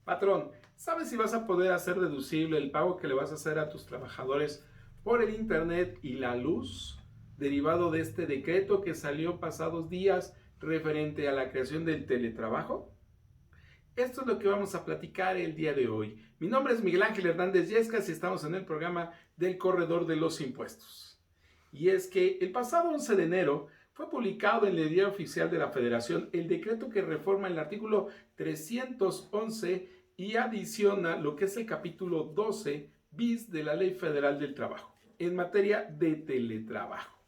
Patrón, ¿sabes si vas a poder hacer deducible el pago que le vas a hacer a tus trabajadores por el internet y la luz, derivado de este decreto que salió pasados días referente a la creación del teletrabajo? Esto es lo que vamos a platicar el día de hoy. Mi nombre es Miguel Ángel Hernández Yescas y estamos en el programa del Corredor de los Impuestos. Y es que el pasado 11 de enero fue publicado en el Diario Oficial de la Federación el decreto que reforma el artículo 311 y adiciona lo que es el capítulo 12 bis de la Ley Federal del Trabajo en materia de teletrabajo.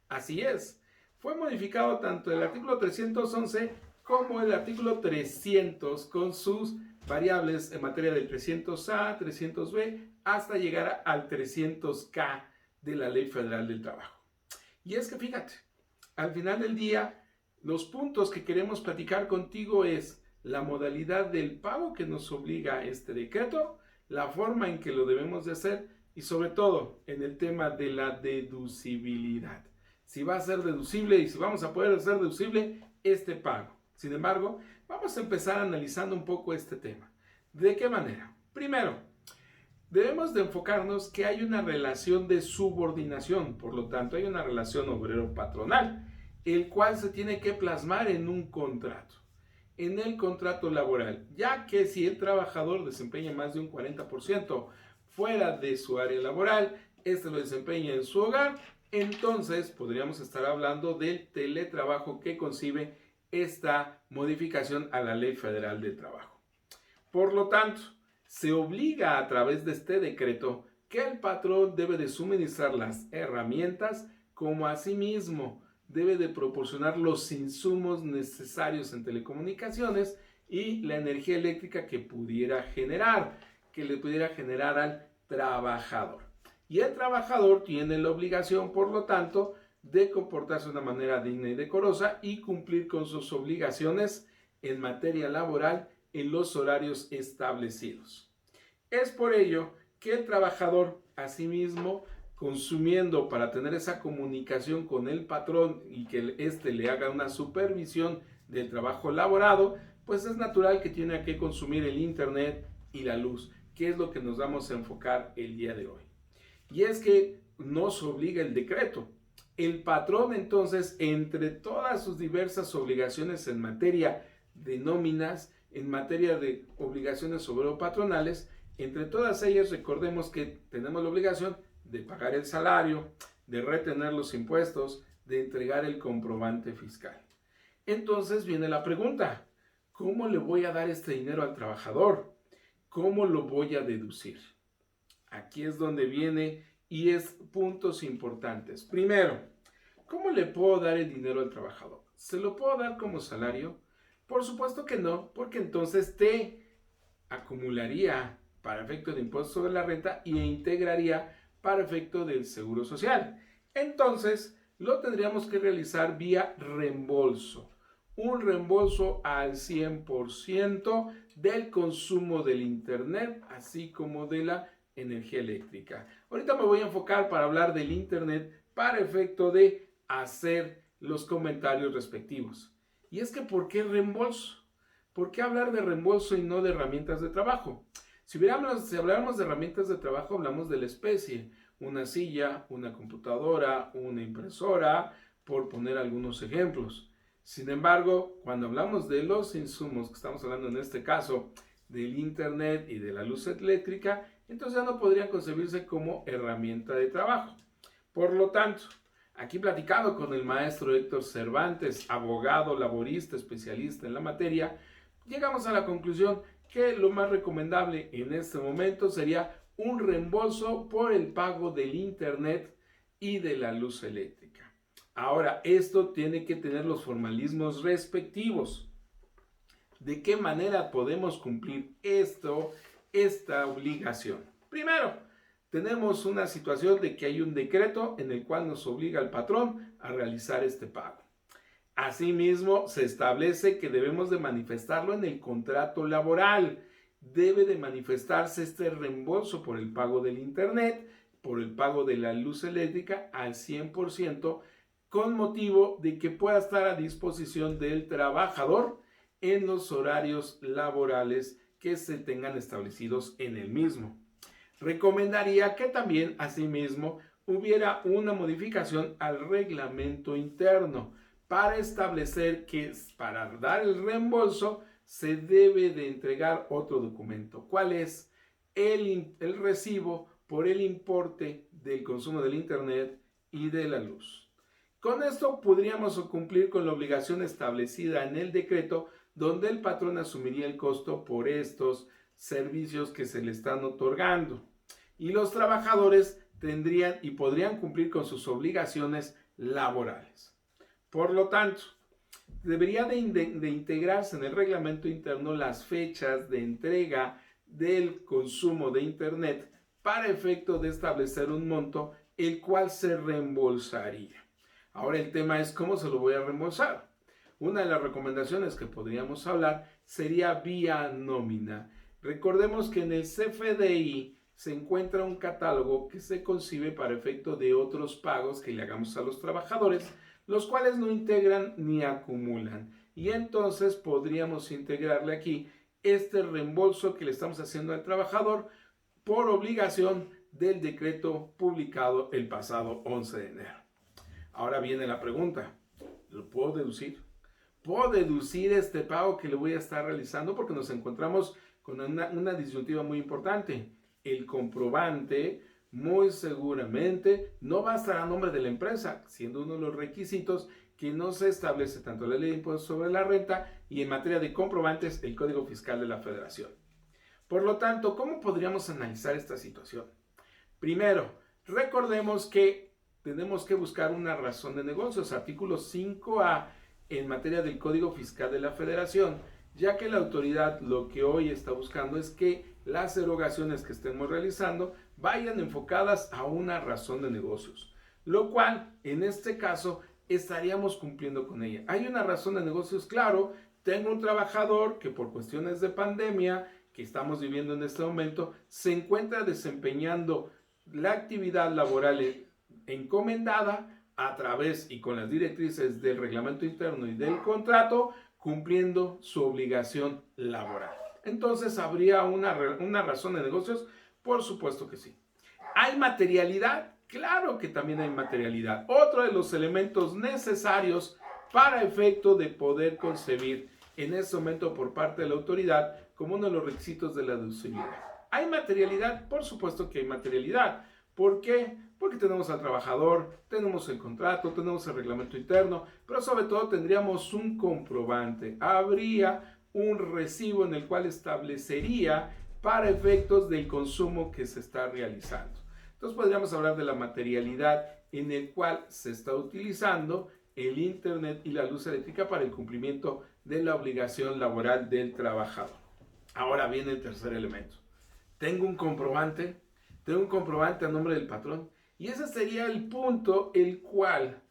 Así es, fue modificado tanto el artículo 311 como el artículo 300 con sus variables en materia del 300A, 300B, hasta llegar al 300K de la Ley Federal del Trabajo. Y es que fíjate, al final del día, los puntos que queremos platicar contigo es la modalidad del pago que nos obliga este decreto, la forma en que lo debemos de hacer y sobre todo en el tema de la deducibilidad. Si va a ser deducible y si vamos a poder hacer deducible este pago. Sin embargo, vamos a empezar analizando un poco este tema. ¿De qué manera? Primero, debemos de enfocarnos que hay una relación de subordinación, por lo tanto hay una relación obrero-patronal, el cual se tiene que plasmar en un contrato, en el contrato laboral, ya que si el trabajador desempeña más de un 40% fuera de su área laboral, este lo desempeña en su hogar, entonces podríamos estar hablando del teletrabajo que concibe esta modificación a la Ley Federal del Trabajo. Por lo tanto, se obliga a través de este decreto que el patrón debe de suministrar las herramientas como asimismo debe de proporcionar los insumos necesarios en telecomunicaciones y la energía eléctrica que pudiera generar, que le pudiera generar al trabajador. Y el trabajador tiene la obligación, por lo tanto, de comportarse de una manera digna y decorosa y cumplir con sus obligaciones en materia laboral en los horarios establecidos. Es por ello que el trabajador, asimismo, consumiendo para tener esa comunicación con el patrón y que éste le haga una supervisión del trabajo laborado, pues es natural que tiene que consumir el internet y la luz, que es lo que nos vamos a enfocar el día de hoy. Y es que nos obliga el decreto. El patrón entonces, entre todas sus diversas obligaciones en materia de nóminas, en materia de obligaciones obrero-patronales, entre todas ellas recordemos que tenemos la obligación de pagar el salario, de retener los impuestos, de entregar el comprobante fiscal. Entonces viene la pregunta, ¿cómo le voy a dar este dinero al trabajador? ¿Cómo lo voy a deducir? Aquí es donde viene y es puntos importantes. Primero, ¿cómo le puedo dar el dinero al trabajador? ¿Se lo puedo dar como salario? Por supuesto que no, porque entonces te acumularía para efecto de impuesto sobre la renta e integraría para efecto del seguro social. Entonces, lo tendríamos que realizar vía reembolso. Un reembolso al 100% del consumo del internet, así como de la energía eléctrica. Ahorita me voy a enfocar para hablar del internet para efecto de hacer los comentarios respectivos. Y es que, ¿por qué reembolso? ¿Por qué hablar de reembolso y no de herramientas de trabajo? Si habláramos de herramientas de trabajo, hablamos de la especie. Una silla, una computadora, una impresora, por poner algunos ejemplos. Sin embargo, cuando hablamos de los insumos, que estamos hablando en este caso del internet y de la luz eléctrica, entonces ya no podrían concebirse como herramienta de trabajo. Por lo tanto, aquí platicado con el maestro Héctor Cervantes, abogado, laborista, especialista en la materia, llegamos a la conclusión que lo más recomendable en este momento sería un reembolso por el pago del internet y de la luz eléctrica. Ahora, esto tiene que tener los formalismos respectivos. ¿De qué manera podemos cumplir esta obligación? Primero, tenemos una situación de que hay un decreto en el cual nos obliga al patrón a realizar este pago. Asimismo, se establece que debemos de manifestarlo en el contrato laboral. Debe de manifestarse este reembolso por el pago del internet, por el pago de la luz eléctrica al 100%, con motivo de que pueda estar a disposición del trabajador en los horarios laborales que se tengan establecidos en el mismo. Recomendaría que también, asimismo, hubiera una modificación al reglamento interno para establecer que para dar el reembolso se debe de entregar otro documento. ¿Cuál es? El recibo por el importe del consumo del internet y de la luz. Con esto podríamos cumplir con la obligación establecida en el decreto, donde el patrón asumiría el costo por estos servicios que se le están otorgando. Y los trabajadores tendrían y podrían cumplir con sus obligaciones laborales. Por lo tanto, debería de integrarse en el reglamento interno las fechas de entrega del consumo de internet para efecto de establecer un monto el cual se reembolsaría. Ahora el tema es cómo se lo voy a reembolsar. Una de las recomendaciones que podríamos hablar sería vía nómina. Recordemos que en el CFDI se encuentra un catálogo que se concibe para efecto de otros pagos que le hagamos a los trabajadores, los cuales no integran ni acumulan. Y entonces podríamos integrarle aquí este reembolso que le estamos haciendo al trabajador por obligación del decreto publicado el pasado 11 de enero. Ahora viene la pregunta, ¿lo puedo deducir? ¿Puedo deducir este pago que le voy a estar realizando? Porque nos encontramos con una disyuntiva muy importante. El comprobante muy seguramente no va a estar a nombre de la empresa, siendo uno de los requisitos que no se establece tanto en la Ley de Impuestos sobre la Renta y en materia de comprobantes el Código Fiscal de la Federación. Por lo tanto, ¿cómo podríamos analizar esta situación? Primero, recordemos que tenemos que buscar una razón de negocios, artículo 5A en materia del Código Fiscal de la Federación, ya que la autoridad lo que hoy está buscando es que las erogaciones que estemos realizando vayan enfocadas a una razón de negocios, lo cual en este caso estaríamos cumpliendo con ella. Hay una razón de negocios, claro, tengo un trabajador que por cuestiones de pandemia que estamos viviendo en este momento se encuentra desempeñando la actividad laboral encomendada a través y con las directrices del reglamento interno y del contrato, cumpliendo su obligación laboral. Entonces, ¿habría una razón de negocios? Por supuesto que sí. ¿Hay materialidad? Claro que también hay materialidad. Otro de los elementos necesarios para efecto de poder concebir en este momento por parte de la autoridad como uno de los requisitos de la deducibilidad. ¿Hay materialidad? Por supuesto que hay materialidad. ¿Por qué? Porque tenemos al trabajador, tenemos el contrato, tenemos el reglamento interno, pero sobre todo tendríamos un comprobante. Habría un recibo en el cual establecería para efectos del consumo que se está realizando. Entonces podríamos hablar de la materialidad en el cual se está utilizando el internet y la luz eléctrica para el cumplimiento de la obligación laboral del trabajador. Ahora viene el tercer elemento. Tengo un comprobante a nombre del patrón y ese sería el punto el cual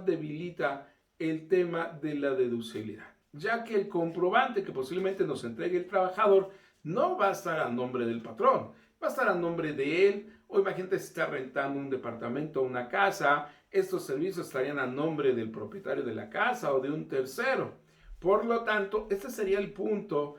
debilita el tema de la deducibilidad, ya que el comprobante que posiblemente nos entregue el trabajador no va a estar a nombre del patrón, va a estar a nombre de él, o imagínate si está rentando un departamento o una casa, estos servicios estarían a nombre del propietario de la casa o de un tercero. Por lo tanto, este sería el punto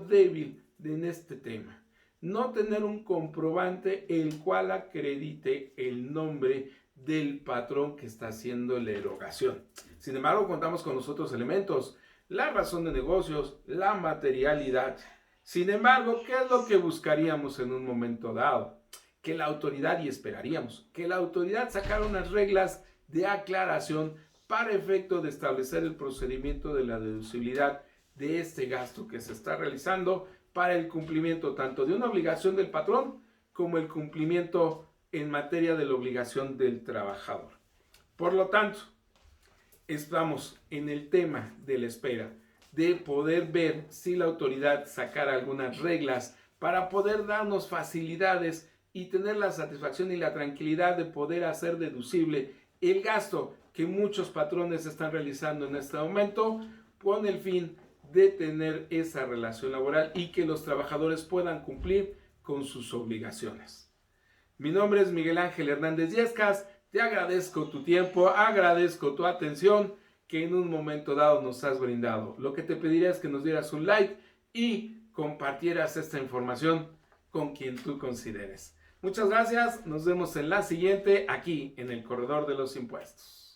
débil en este tema. No tener un comprobante el cual acredite el nombre del patrón que está haciendo la erogación. Sin embargo, contamos con los otros elementos, la razón de negocios, la materialidad. Sin embargo, ¿qué es lo que buscaríamos en un momento dado? Que la autoridad, y esperaríamos, que la autoridad sacara unas reglas de aclaración para efecto de establecer el procedimiento de la deducibilidad de este gasto que se está realizando para el cumplimiento tanto de una obligación del patrón como el cumplimiento en materia de la obligación del trabajador. Por lo tanto, estamos en el tema de la espera, de poder ver si la autoridad sacara algunas reglas para poder darnos facilidades y tener la satisfacción y la tranquilidad de poder hacer deducible el gasto que muchos patrones están realizando en este momento con el fin de tener esa relación laboral y que los trabajadores puedan cumplir con sus obligaciones. Mi nombre es Miguel Ángel Hernández Yescas, te agradezco tu tiempo, agradezco tu atención que en un momento dado nos has brindado. Lo que te pediría es que nos dieras un like y compartieras esta información con quien tú consideres. Muchas gracias, nos vemos en la siguiente aquí en el Corredor de los Impuestos.